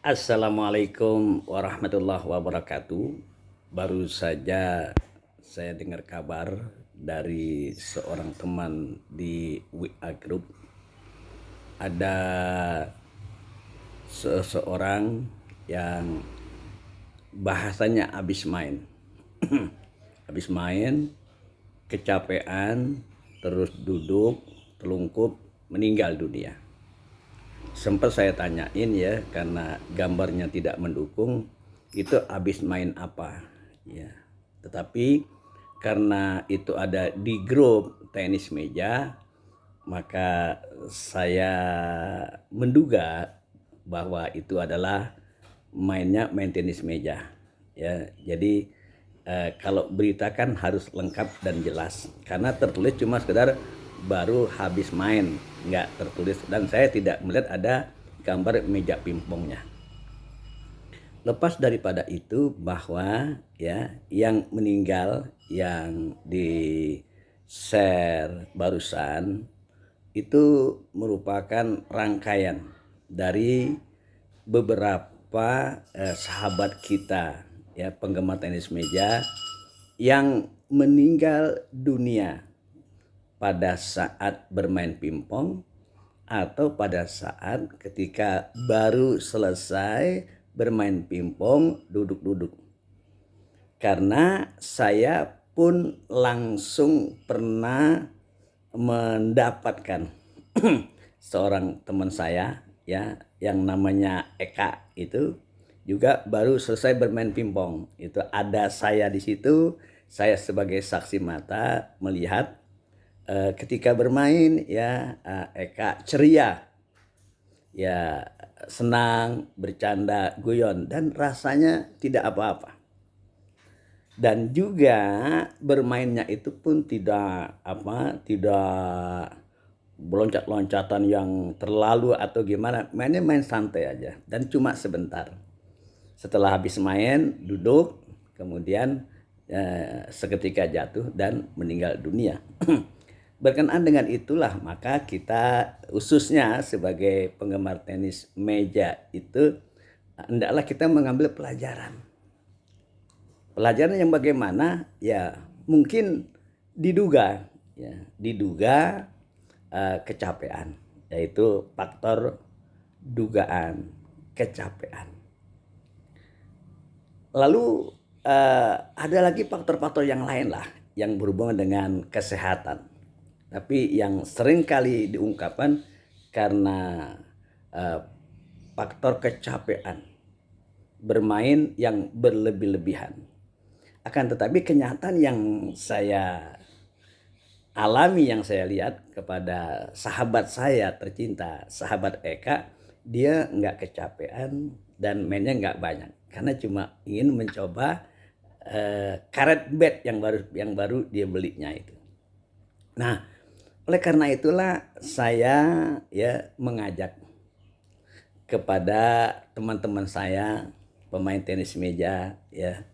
Assalamualaikum warahmatullahi wabarakatuh. Baru saja saya dengar kabar dari seorang teman di WA Group. Ada seseorang yang bahasanya habis main. Habis main, kecapean, terus duduk, telungkup, meninggal dunia. Sempat saya tanyain ya, karena gambarnya tidak mendukung, itu habis main apa ya. Tetapi karena itu ada di grup tenis meja, maka saya menduga bahwa itu adalah main tenis meja ya. Jadi kalau berita kan harus lengkap dan jelas, karena tertulis cuma sekedar baru habis main, nggak tertulis, dan saya tidak melihat ada gambar meja pingpongnya. Lepas daripada itu, bahwa ya yang meninggal yang di share barusan itu merupakan rangkaian dari beberapa sahabat kita ya, penggemar tenis meja yang meninggal dunia pada saat bermain pingpong atau pada saat ketika baru selesai bermain pingpong duduk-duduk. Karena saya pun langsung pernah mendapatkan seorang teman saya ya, yang namanya Eka, itu juga baru selesai bermain pingpong. Itu ada saya di situ, saya sebagai saksi mata melihat ketika bermain ya, Eka ceria ya, senang, bercanda, guyon, dan rasanya tidak apa-apa. Dan juga bermainnya itu pun tidak loncat-loncatan yang terlalu atau gimana. Mainnya main santai aja dan cuma sebentar. Setelah habis main duduk, kemudian seketika jatuh dan meninggal dunia. Berkenaan dengan itulah, maka kita khususnya sebagai penggemar tenis meja itu hendaklah kita mengambil pelajaran. Pelajaran yang bagaimana? Ya mungkin diduga kecapean, yaitu faktor dugaan kecapean. Lalu ada lagi faktor-faktor yang lain lah yang berhubungan dengan kesehatan. Tapi yang sering kali diungkapkan karena faktor kecapean, bermain yang berlebih-lebihan. Akan tetapi kenyataan yang saya alami, yang saya lihat kepada sahabat saya tercinta, sahabat Eka, dia nggak kecapean dan mainnya nggak banyak, karena cuma ingin mencoba karet bat yang baru dia belinya itu. Nah, oleh karena itulah saya ya mengajak kepada teman-teman saya pemain tenis meja ya.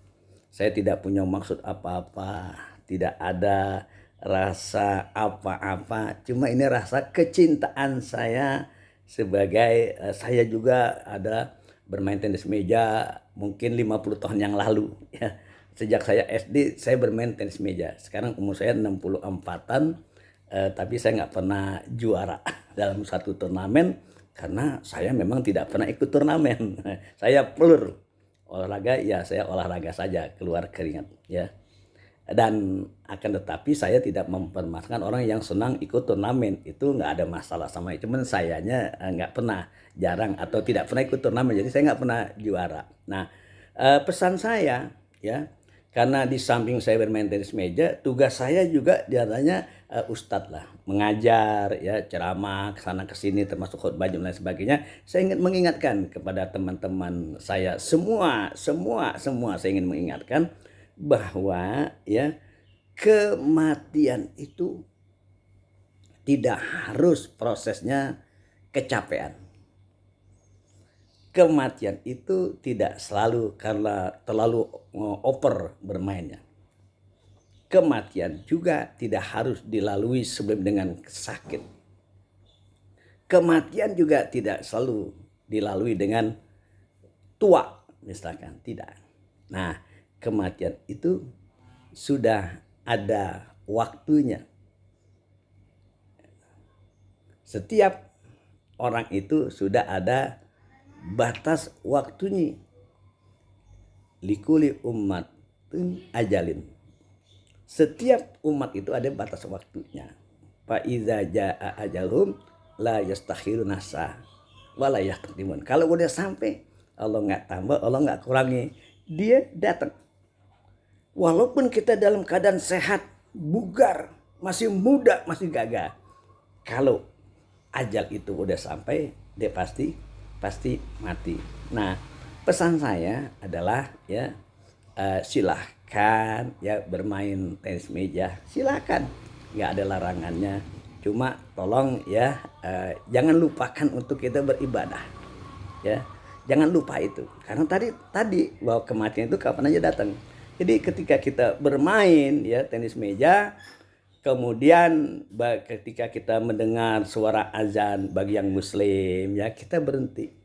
Saya tidak punya maksud apa-apa, tidak ada rasa apa-apa, cuma ini rasa kecintaan saya sebagai saya juga ada bermain tenis meja mungkin 50 tahun yang lalu ya. Sejak saya SD saya bermain tenis meja. Sekarang umur saya 64-an, tapi saya nggak pernah juara dalam satu turnamen karena saya memang tidak pernah ikut turnamen. Saya pelur olahraga ya, saya olahraga saja keluar keringat ya. Dan akan tetapi saya tidak mempermasalahkan orang yang senang ikut turnamen, itu nggak ada masalah sama itu. Cuman sayanya nggak pernah, jarang atau tidak pernah ikut turnamen, jadi saya nggak pernah juara. Nah, pesan saya ya, karena di samping saya bermain tenis meja, tugas saya juga diantaranya ustadz lah, mengajar ya, ceramah kesana kesini termasuk khutbah dan lain sebagainya. Saya ingin mengingatkan kepada teman-teman saya semua saya ingin mengingatkan bahwa ya, kematian itu tidak harus prosesnya kecapean. Kematian itu tidak selalu karena terlalu over bermainnya. Kematian juga tidak harus dilalui sebelum dengan sakit. Kematian juga tidak selalu dilalui dengan tua misalkan, tidak. Nah, kematian itu sudah ada waktunya. Setiap orang itu sudah ada batas waktunya. Likuli ummatin ajalin. Setiap umat itu ada batas waktunya. Fa iza jaa ajalhum la yastakhiruna sa wa la yastaqdimun. Kalau udah sampai, Allah nggak tambah, Allah nggak kurangi, dia datang. Walaupun kita dalam keadaan sehat, bugar, masih muda, masih gagah, kalau ajal itu udah sampai, dia pasti mati. Nah, pesan saya adalah ya, silahkan ya bermain tenis meja, silahkan, nggak ada larangannya. Cuma tolong ya, jangan lupakan untuk kita beribadah, ya. Jangan lupa itu, karena tadi bahwa kematian itu kapan aja datang. Jadi ketika kita bermain ya tenis meja, kemudian ketika kita mendengar suara azan bagi yang muslim ya, kita berhenti.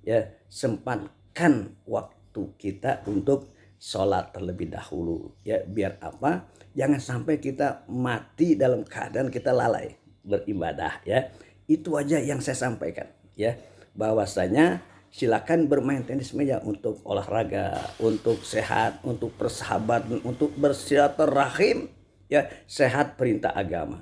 Ya, sempatkan waktu kita untuk sholat terlebih dahulu. Ya, biar apa? Jangan sampai kita mati dalam keadaan kita lalai beribadah ya. Itu aja yang saya sampaikan ya. Bahwasanya silakan bermain tenis meja untuk olahraga, untuk sehat, untuk persahabatan, untuk bersilaturahim. Ya, sehat perintah agama.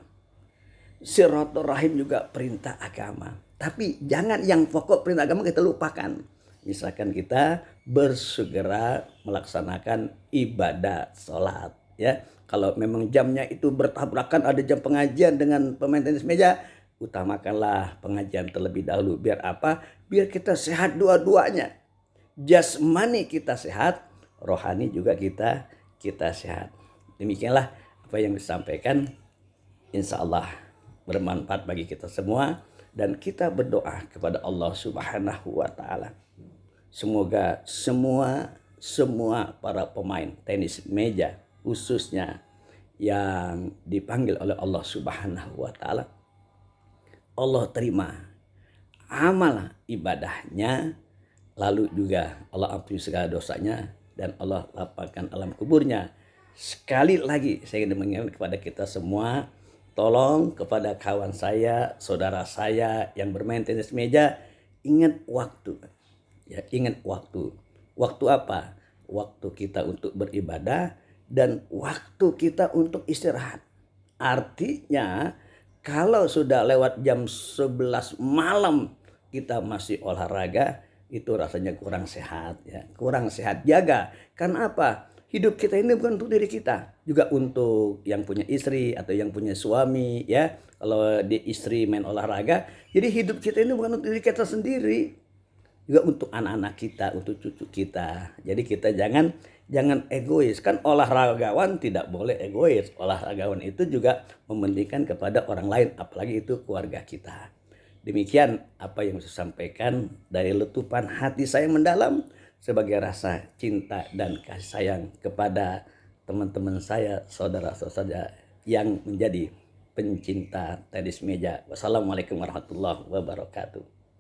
Silaturahim juga perintah agama. Tapi jangan yang pokok perintah agama kita lupakan. Misalkan kita bersegera melaksanakan ibadah sholat. Ya, kalau memang jamnya itu bertabrakan, ada jam pengajian dengan pemain tenis meja, utamakanlah pengajian terlebih dahulu. Biar apa? Biar kita sehat dua-duanya. Jasmani kita sehat, rohani juga kita sehat. Demikianlah apa yang disampaikan, insya Allah bermanfaat bagi kita semua, dan kita berdoa kepada Allah Subhanahu wa Ta'ala. Semoga semua para pemain tenis meja, khususnya yang dipanggil oleh Allah Subhanahu wa Ta'ala, Allah terima amal ibadahnya, lalu juga Allah ampuni segala dosanya, dan Allah lapangkan alam kuburnya. Sekali lagi saya ingin mengingatkan kepada kita semua, tolong kepada kawan saya, saudara saya yang bermain tenis meja, ingat waktu. Ya, ingat waktu. Waktu apa? Waktu kita untuk beribadah dan waktu kita untuk istirahat. Artinya kalau sudah lewat jam 11 malam kita masih olahraga, itu rasanya kurang sehat ya. Kurang sehat. Jaga. Karena apa? Hidup kita ini bukan untuk diri kita, juga untuk yang punya istri atau yang punya suami ya. Kalau di istri main olahraga, jadi hidup kita ini bukan untuk diri kita sendiri, juga untuk anak-anak kita, untuk cucu kita. Jadi kita jangan egois. Kan olahragawan tidak boleh egois. Olahragawan itu juga mementingkan kepada orang lain, apalagi itu keluarga kita. Demikian apa yang saya sampaikan dari letupan hati saya mendalam sebagai rasa cinta dan kasih sayang kepada teman-teman saya, saudara-saudara yang menjadi pencinta tenis meja. Wassalamualaikum warahmatullahi wabarakatuh.